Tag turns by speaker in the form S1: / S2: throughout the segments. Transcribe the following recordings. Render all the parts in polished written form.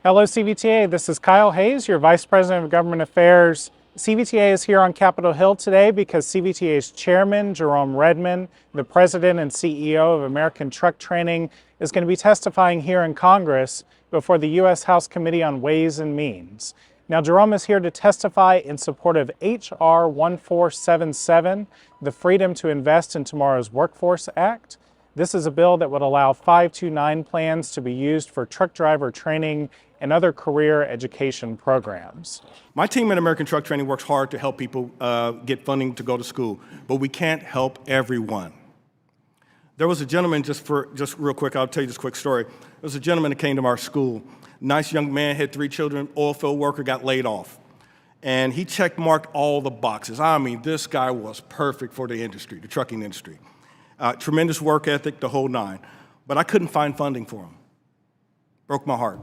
S1: Hello, CVTA. This is Kyle Hayes, your Vice President of Government Affairs. CVTA is here on Capitol Hill today because CVTA's Chairman, Jerome Redmond, the President and CEO of American Truck Training, is going to be testifying here in Congress before the U.S. House Committee on Ways and Means. Now, Jerome is here to testify in support of H.R. 1477, the Freedom to Invest in Tomorrow's Workforce Act. This is a bill that would allow 529 plans to be used for truck driver training and other career education programs.
S2: My team at American Truck Training works hard to help people get funding to go to school, but we can't help everyone. There was a gentleman, just real quick, I'll tell you this quick story. There was a gentleman that came to our school. Nice young man, had 3 children, oil field worker, got laid off. And he check-marked all the boxes. I mean, this guy was perfect for the industry, the trucking industry. Tremendous work ethic, the whole 9. But I couldn't find funding for him. Broke my heart.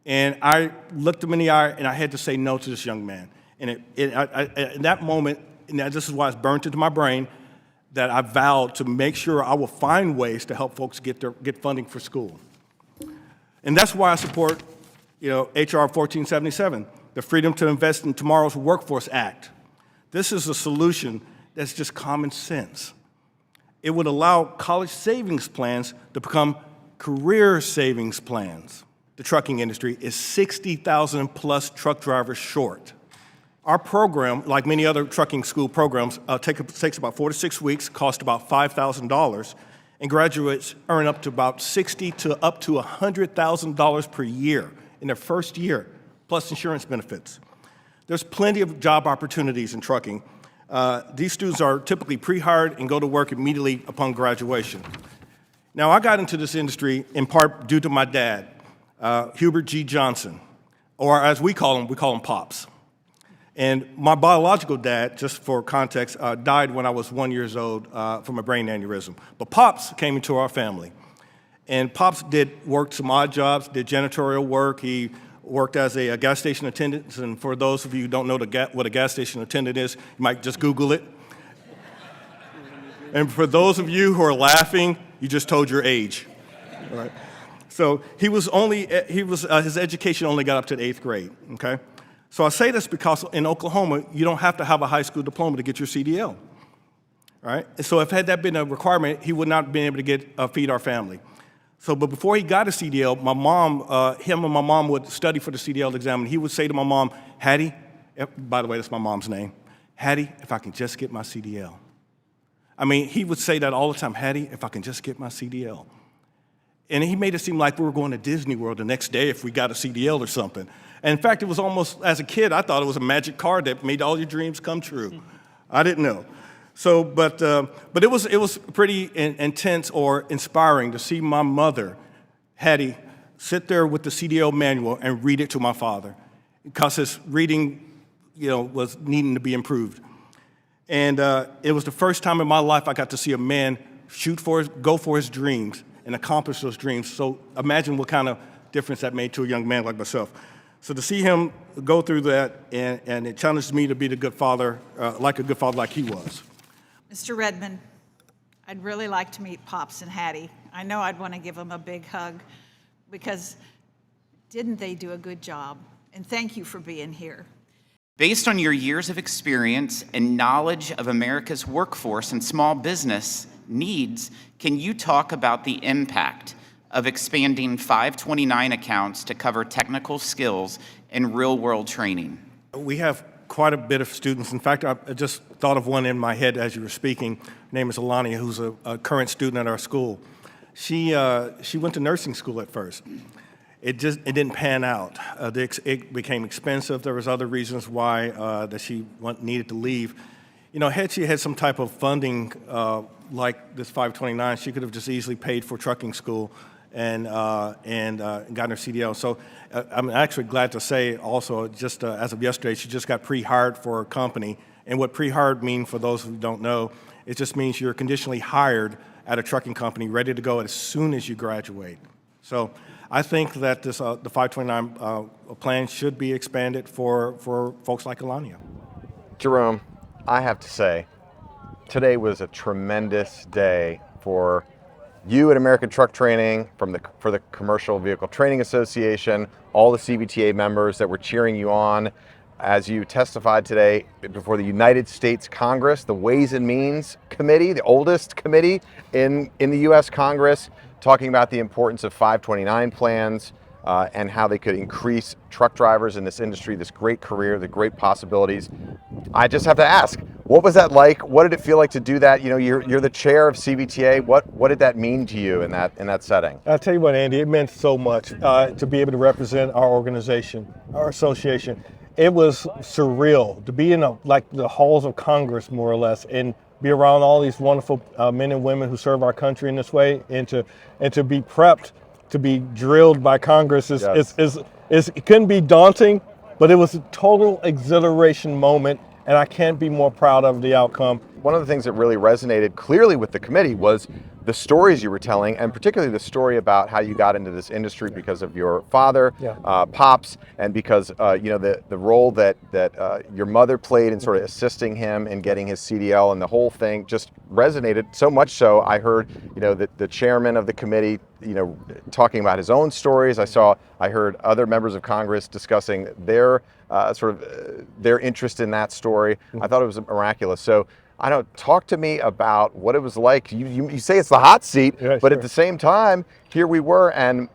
S2: And I looked him in the eye, and I had to say no to this young man. And in that moment, and this is why it's burnt into my brain, that I vowed to make sure I will find ways to help folks get funding for school. And that's why I support, H.R. 1477, the Freedom to Invest in Tomorrow's Workforce Act. This is a solution that's just common sense. It would allow college savings plans to become career savings plans. The trucking industry is 60,000 plus truck drivers short. Our program, like many other trucking school programs, takes about 4 to 6 weeks, costs about $5,000, and graduates earn up to about $60,000 to up to $100,000 per year in their first year, plus insurance benefits. There's plenty of job opportunities in trucking. These students are typically pre-hired and go to work immediately upon graduation. Now, I got into this industry in part due to my dad, Hubert G. Johnson, or as we call him Pops. And my biological dad, just for context, died when I was 1 year old from a brain aneurysm. But Pops came into our family. And Pops worked some odd jobs, did janitorial work. He worked as a gas station attendant. And for those of you who don't know what a gas station attendant is, you might just Google it. And for those of you who are laughing, you just told your age. All right. So his education only got up to the 8th grade, okay? So I say this because in Oklahoma, you don't have to have a high school diploma to get your CDL, right? And so if had that been a requirement, he would not have been able to feed our family. So, but before he got a CDL, him and my mom would study for the CDL exam, and he would say to my mom, Hattie, by the way, that's my mom's name, Hattie, if I can just get my CDL. I mean, he would say that all the time, Hattie, if I can just get my CDL. And he made it seem like we were going to Disney World the next day if we got a CDL or something. And in fact, it was almost, as a kid, I thought it was a magic card that made all your dreams come true. I didn't know. So, but it was pretty intense or inspiring to see my mother, Hattie, sit there with the CDL manual and read it to my father, because his reading, was needing to be improved. And it was the first time in my life I got to see a man go for his dreams and accomplish those dreams. So imagine what kind of difference that made to a young man like myself. So to see him go through that, and it challenged me to be the good father, like he was.
S3: Mr. Redmond, I'd really like to meet Pops and Hattie. I know I'd want to give them a big hug, because didn't they do a good job? And thank you for being here.
S4: Based on your years of experience and knowledge of America's workforce and small business needs, can you talk about the impact of expanding 529 accounts to cover technical skills and real-world training?
S2: We have quite a bit of students. In fact, I just thought of one in my head as you were speaking. Her name is Alania, who's a current student at our school. She went to nursing school at first. It didn't pan out. It became expensive. There was other reasons why that she needed to leave. Had she had some type of funding like this 529, she could have just easily paid for trucking school and gotten her CDL. So I'm actually glad to say also, just as of yesterday, she just got pre-hired for a company. And what pre-hired means, for those who don't know, it just means you're conditionally hired at a trucking company, ready to go as soon as you graduate. So I think that the 529 plan should be expanded for folks like Alania.
S5: Jerome, I have to say, today was a tremendous day for you at American Truck Training, for the Commercial Vehicle Training Association, all the CVTA members that were cheering you on as you testified today before the United States Congress, the Ways and Means Committee, the oldest committee in the U.S. Congress, talking about the importance of 529 plans and how they could increase truck drivers in this industry, this great career, the great possibilities. I just have to ask, what was that like? What did it feel like to do that? You know, you're the chair of CVTA. What did that mean to you in that setting?
S6: I'll tell you what, Andy, it meant so much to be able to represent our organization, our association. It was surreal to be in the halls of Congress, more or less, and be around all these wonderful men and women who serve our country in this way, and to be prepped to be drilled by Congress it couldn't be daunting, but it was a total exhilaration moment, and I can't be more proud of the outcome.
S5: One of the things that really resonated clearly with the committee was the stories you were telling, and particularly the story about how you got into this industry because of your father, Pops, and because the role that your mother played in sort of assisting him in getting his CDL, and the whole thing just resonated so much so I heard that the chairman of the committee talking about his own stories. I heard other members of Congress discussing their their interest in that story. I thought it was miraculous. So talk to me about what it was like. You say it's the hot seat, but at the same time, here we were, and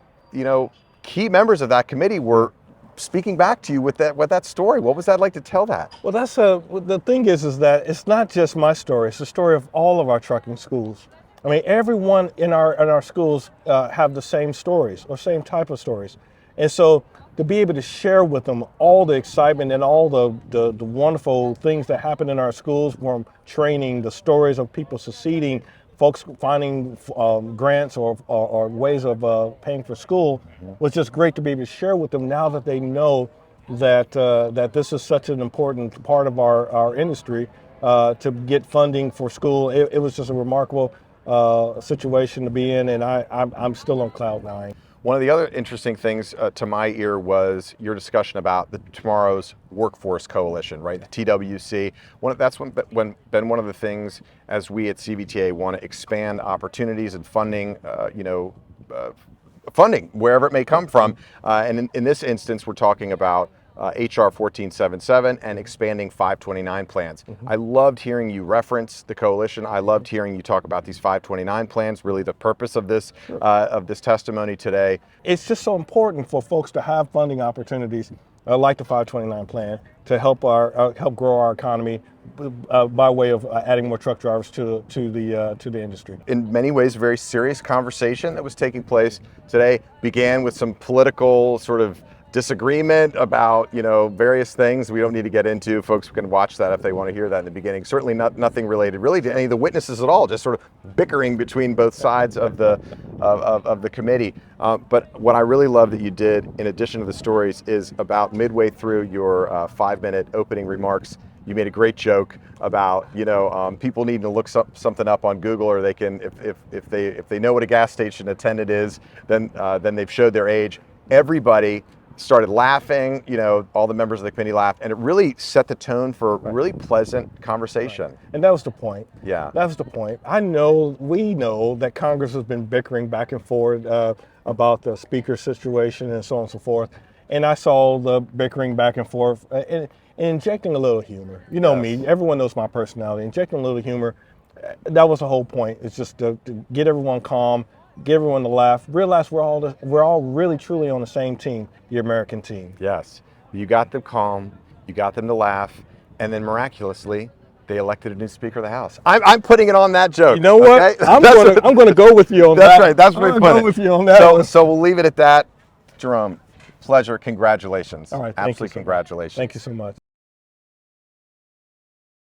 S5: key members of that committee were speaking back to you with that story. What was that like to tell that?
S6: Well, the thing is that it's not just my story. It's the story of all of our trucking schools. I mean, everyone in our schools have the same stories or same type of stories, and so to be able to share with them all the excitement and all the wonderful things that happen in our schools, from training, the stories of people succeeding, folks finding grants or ways of paying for school, was just great to be able to share with them now that they know that this is such an important part of our industry to get funding for school. It was just a remarkable situation to be in, and I'm still on cloud nine.
S5: One of the other interesting things to my ear was your discussion about tomorrow's workforce coalition, right? The TWC. That's been one of the things, as we at CVTA want to expand opportunities and funding, funding wherever it may come from. And in this instance, we're talking about HR 1477 and expanding 529 plans. I loved hearing you reference the coalition. I loved hearing you talk about these 529 plans, really the purpose of this testimony today.
S6: It's just so important for folks to have funding opportunities like the 529 plan to help grow our economy by way of adding more truck drivers to the industry.
S5: In many ways, a very serious conversation that was taking place today began with some political sort of disagreement about various things we don't need to get into. Folks can watch that if they want to hear that in the beginning. Certainly nothing related really to any of the witnesses at all, just sort of bickering between both sides of the committee. But what I really love that you did, in addition to the stories, is about midway through your 5-minute opening remarks, you made a great joke about people needing to look something up on Google, or they can, if they know what a gas station attendant is, then they've showed their age. Everybody started laughing, all the members of the committee laughed, and it really set the tone for a really pleasant conversation.
S6: Right. And that was the point.
S5: Yeah.
S6: That was the point. We know that Congress has been bickering back and forth about the speaker situation and so on and so forth. And I saw the bickering back and forth and injecting a little humor. Me, everyone knows my personality. Injecting a little humor, that was the whole point. It's just to get everyone calm, get everyone to laugh, realize we're all really truly on the same team, the American team.
S5: Yes, you got them calm, you got them to laugh, and then miraculously, they elected a new Speaker of the House. I'm putting it on that joke.
S6: You know what?
S5: Okay?
S6: I'm going to go with you on that.
S5: That's right. That's where we put it.
S6: Go with you on that.
S5: So we'll leave it at that. Jerome, pleasure. Congratulations.
S6: All right.
S5: Absolutely, congratulations.
S6: Thank you so much.